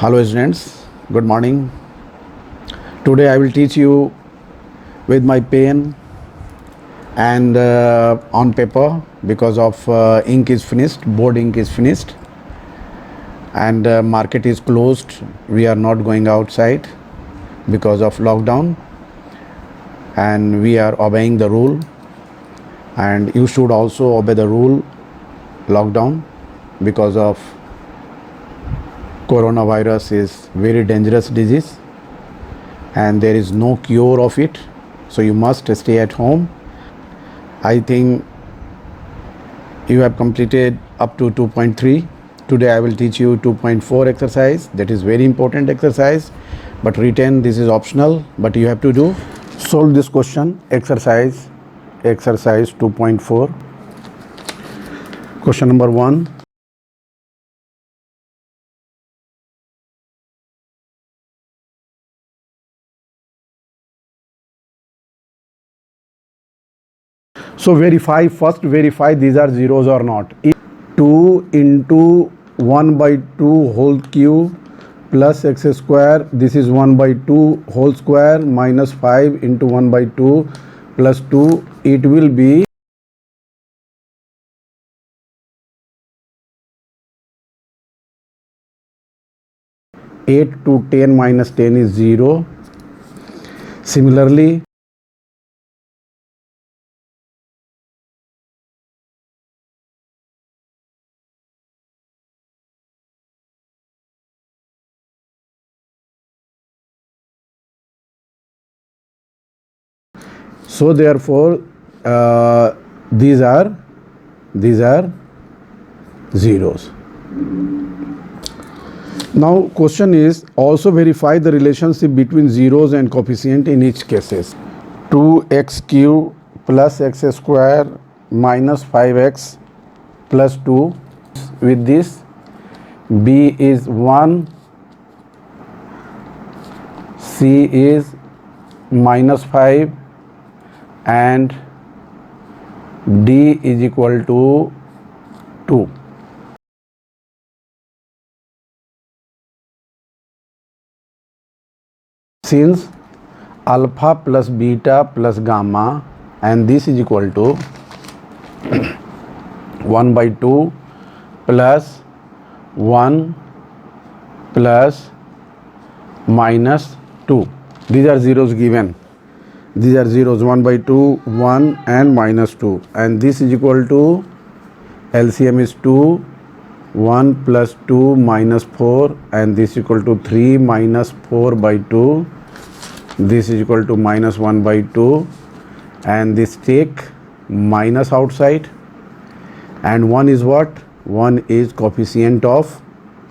Hello students, good morning. Today I will teach you with my pen and on paper because of ink is finished, board ink is finished and market is closed. We are not going outside because of lockdown and we are obeying the rule, and you should also obey the rule lockdown because of coronavirus is very dangerous disease and there is no cure of it, so you must stay at home. I think you have completed up to 2.3. Today I will teach you 2.4 exercise. That is very important exercise, but written this is optional, but you have to do. Solve this question, exercise 2.4. Question number 1. So first verify these are zeros or not. 2 into 1 by 2 whole cube plus x square, this is 1 by 2 whole square minus 5 into 1 by 2 plus 2, it will be 8 to 10 minus 10 is 0. Similarly, so therefore these are zeros. Now question is also verify the relationship between zeros and coefficient in each cases. 2x cube plus x square minus 5x plus 2. With this, b is 1, c is minus 5 and d is equal to 2. Since alpha plus beta plus gamma and this is equal to 1 by 2 plus 1 plus minus 2. These are zeros given. These are zeros, 1 by 2, 1 and minus 2, and this is equal to LCM is 2, 1 plus 2 minus 4, and this is equal to 3 minus 4 by 2. This is equal to minus 1 by 2, and this take minus outside, and 1 is what? 1 is coefficient of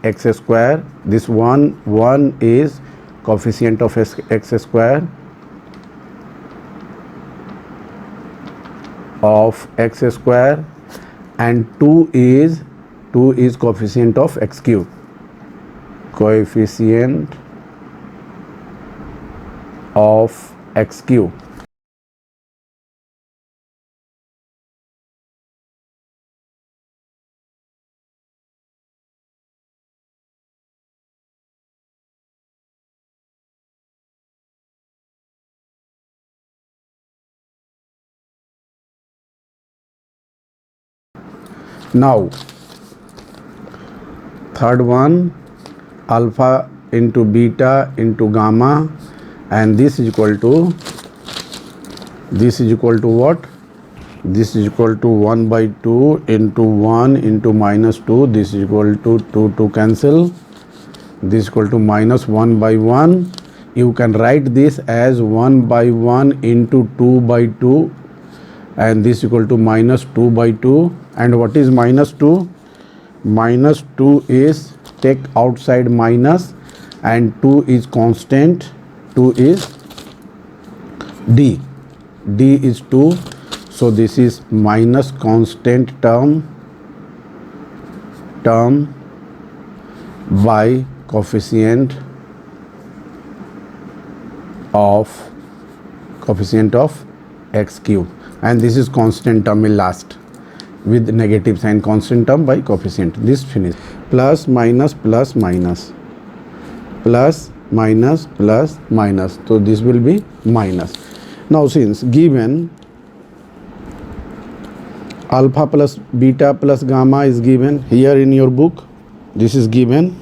x square. This 1 is coefficient of x square of x square, and 2 is coefficient of x cube. Coefficient of x cube. Now third one, alpha into beta into gamma, and this is equal to what? This is equal to 1 by 2 into 1 into minus 2. This is equal to 2 to cancel. This is equal to minus 1 by 1. You can write this as 1 by 1 into 2 by 2, and this is equal to minus 2 by 2. And what is minus 2? Minus 2 is take outside minus, and 2 is constant. 2 is d is 2, so this is minus constant term by coefficient of x cube, and this is constant term in last with negative sign, constant term by coefficient. This finish plus minus plus minus. plus minus plus minus. So this will be minus. Now since given alpha plus beta plus gamma is given here in your book, this is given,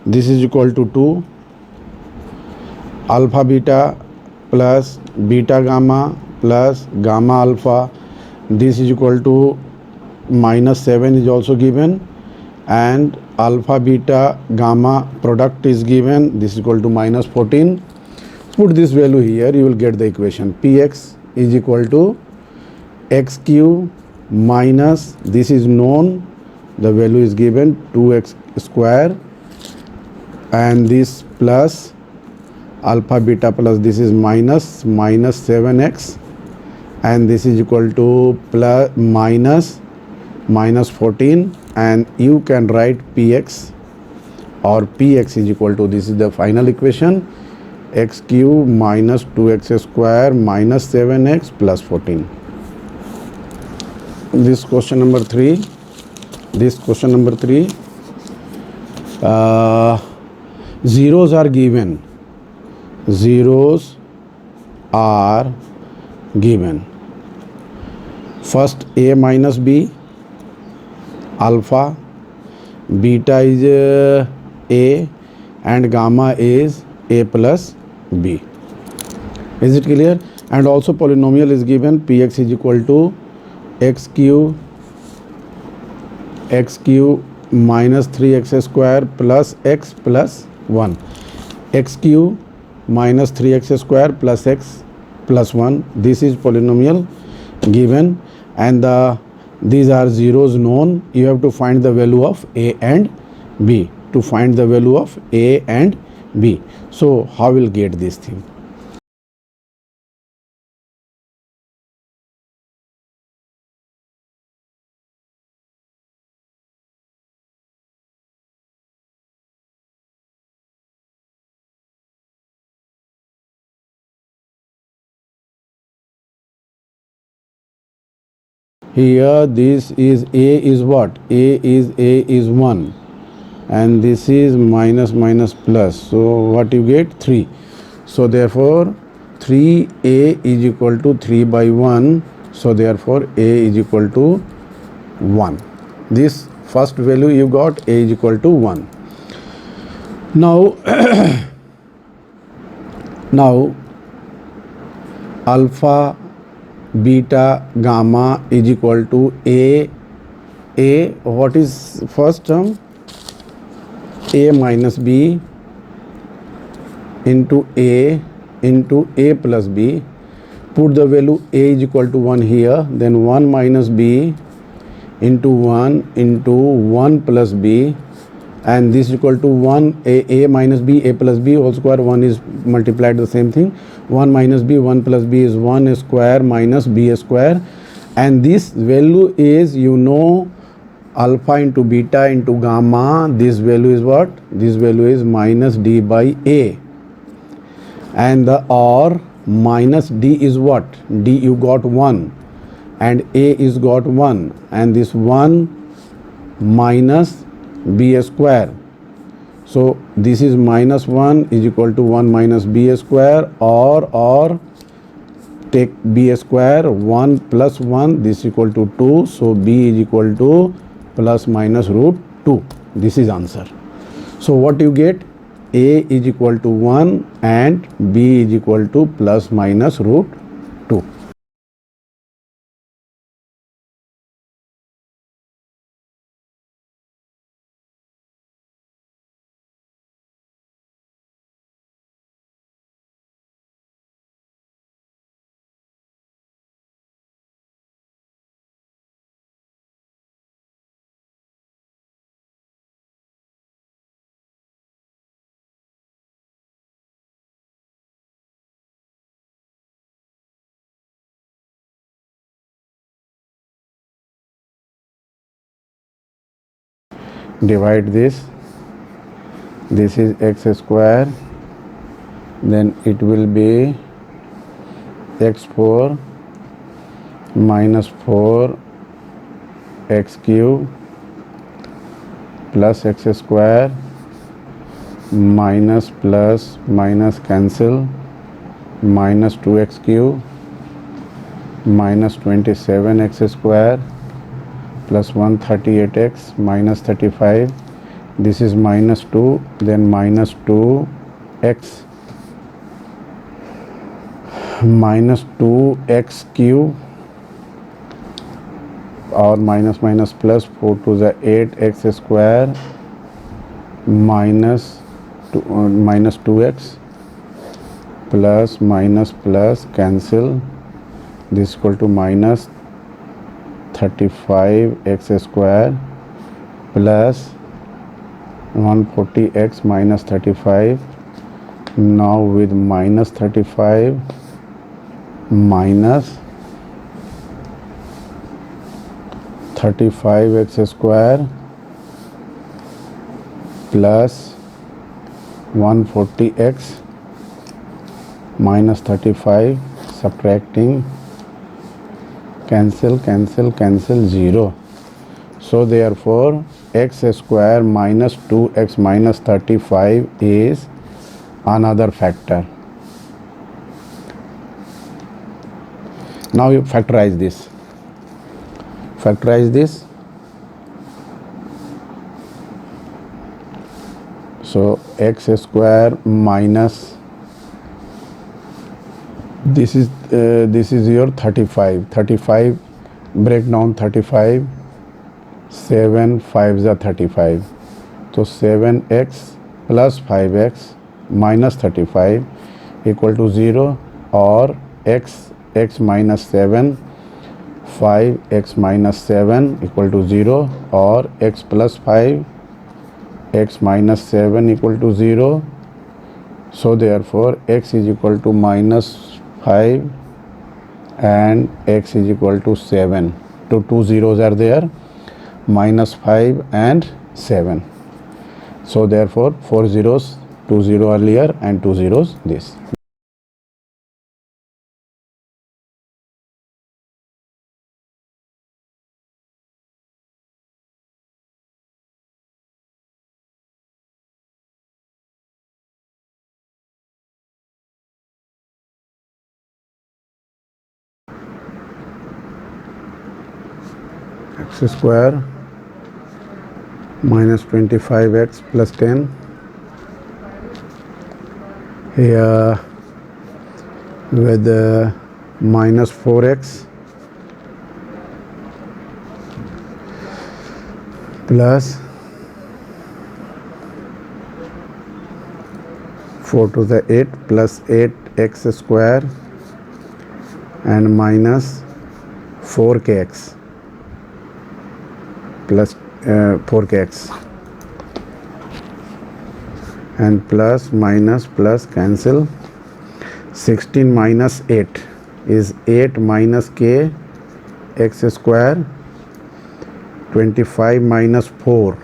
this is equal to 2 alpha beta plus beta gamma plus gamma alpha, this is equal to minus 7 is also given, and alpha beta gamma product is given, this is equal to minus 14. Put this value here, you will get the equation px is equal to x cube minus, this is known, the value is given 2x square, and this plus alpha beta plus this is minus 7x, and this is equal to plus minus 14, and you can write px or px is equal to, this is the final equation, x cube minus 2x square minus 7x plus 14. This question number 3, zeros are given, first a minus b, alpha, beta is a, and gamma is a plus b. Is it clear? And also polynomial is given, px is equal to x cube minus 3x square plus x plus 1, x cube minus 3x square plus x plus 1, this is polynomial given, and these are zeros known. You have to find the value of a and b. To find the value of a and b, so how will get this thing? Here this is a is what? A is 1, and this is minus plus, so what you get? 3. So therefore 3a is equal to 3 by 1, so therefore a is equal to 1. This first value you got, a is equal to 1. Now alpha beta gamma is equal to a, what is first term? A minus b into a plus b. Put the value a is equal to 1 here, then 1 minus b into 1 plus b, and this is equal to 1 a minus b, a plus b whole square, 1 is multiplied the same thing, 1 minus b, 1 plus b is 1 square minus b square, and this value is, you know, alpha into beta into gamma, this value is what? This value is minus d by a, and the or minus d is what? D you got 1 and a is got 1, and this 1 minus b square, so this is minus 1 is equal to 1 minus b square, or take b square, 1 plus 1, this is equal to 2, so b is equal to plus minus root 2. This is answer. So what you get? A is equal to 1 and b is equal to plus minus root 2. Divide this is x square, then it will be x4 minus 4 x cube plus x square minus plus minus cancel, minus 2x cube minus 27x square plus 138x minus 35. This is minus 2, then minus 2x minus 2x cube और minus minus plus 4 to the 8x square minus 2x plus minus plus cancel, this is equal to minus 35x square plus 140x minus 35. Now with minus 35 minus 35x square plus 140x minus 35, subtracting, cancel 0. So therefore x square minus 2x minus 35 is another factor. Now you factorize this. So x square minus this is your 35. Break down 35. 7 5s are 35. So 7x plus 5x minus 35 equal to 0, or x minus 7, 5x minus 7 equal to 0, or x plus 5, x minus 7 equal to 0. So therefore x is equal to minus 5 and x is equal to 7. So two zeros are there, minus 5 and 7. So therefore 4 zeros, 2 0 earlier and 2 zeros this. X square minus 25x plus 10. Here with minus 4x plus 4 to the 8 plus 8x square and minus 4kx plus 4kx and plus minus plus cancel. 16 minus 8 is 8 minus k x square. 25 minus 4,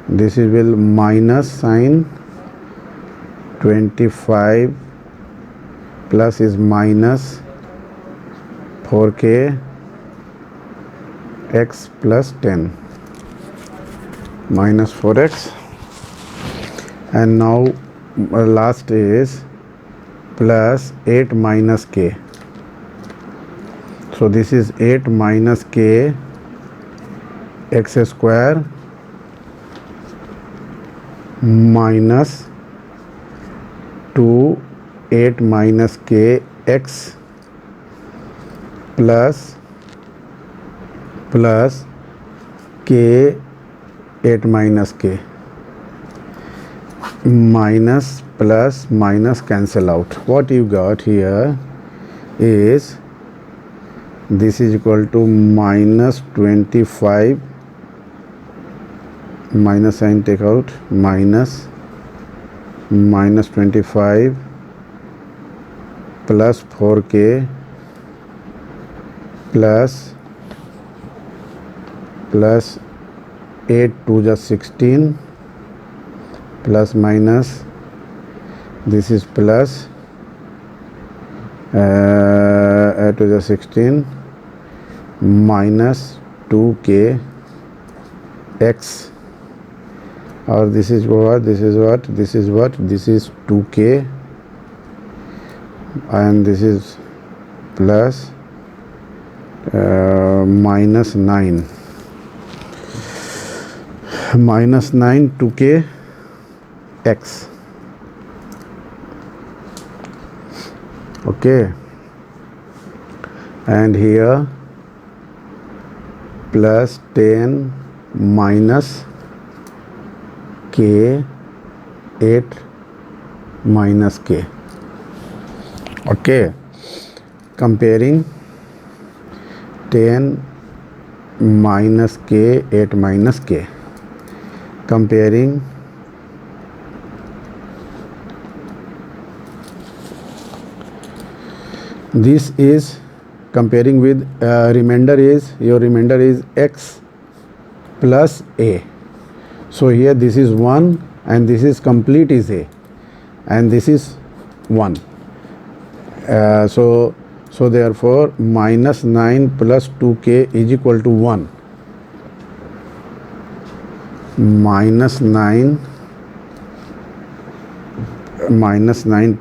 this is will minus sign. 25 plus is minus 4k x plus 10 minus 4x, and now last is plus 8 minus k. So this is 8 minus k x square minus 2 8 minus k x plus k 8 minus k, minus plus minus cancel out. What you got here is this is equal to minus 25, minus sign take out, minus 25 plus 4k plus 8 to the 16 plus minus, this is plus to the 16 minus 2k x or this is what, this is what, this is what, this is 2k, and this is plus minus 9 2k x. Okay, and here plus 10 minus k 8 minus k. Okay, comparing 10 minus k 8 minus k, comparing this is comparing with remainder is, your remainder is x plus a. So here this is 1 and this is complete is a, and this is 1. So therefore minus 9 plus 2k is equal to 1. Minus 9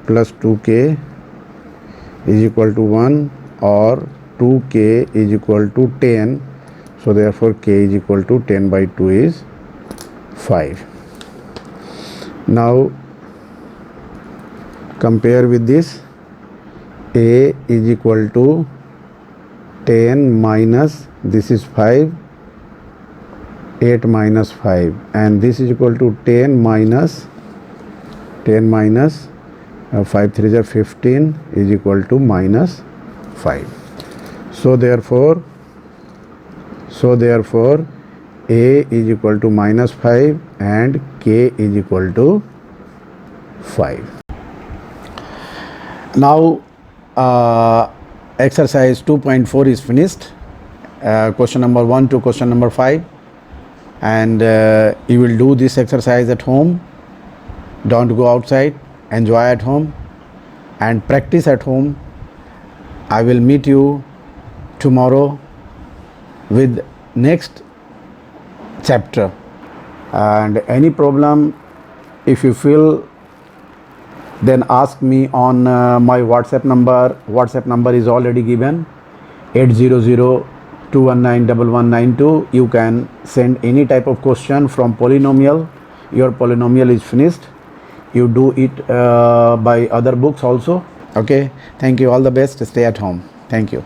plus 2k is equal to 1, or 2k is equal to 10. So therefore k is equal to 10 by 2 is 5. Now compare with this. A is equal to 10 minus, this is 5, 8 minus 5, and this is equal to 10 minus 5 3 is 15 is equal to minus 5. So therefore A is equal to minus 5 and K is equal to 5. Now exercise 2.4 is finished. Question number 1 to question number 5, and you will do this exercise at home. Don't go outside, enjoy at home and practice at home. I will meet you tomorrow with next chapter, and any problem if you feel, then ask me on my WhatsApp number. WhatsApp number is already given, 800-219-1192. You can send any type of question from polynomial. Your polynomial is finished. You do it by other books also. Okay, thank you, all the best. Stay at home. Thank you.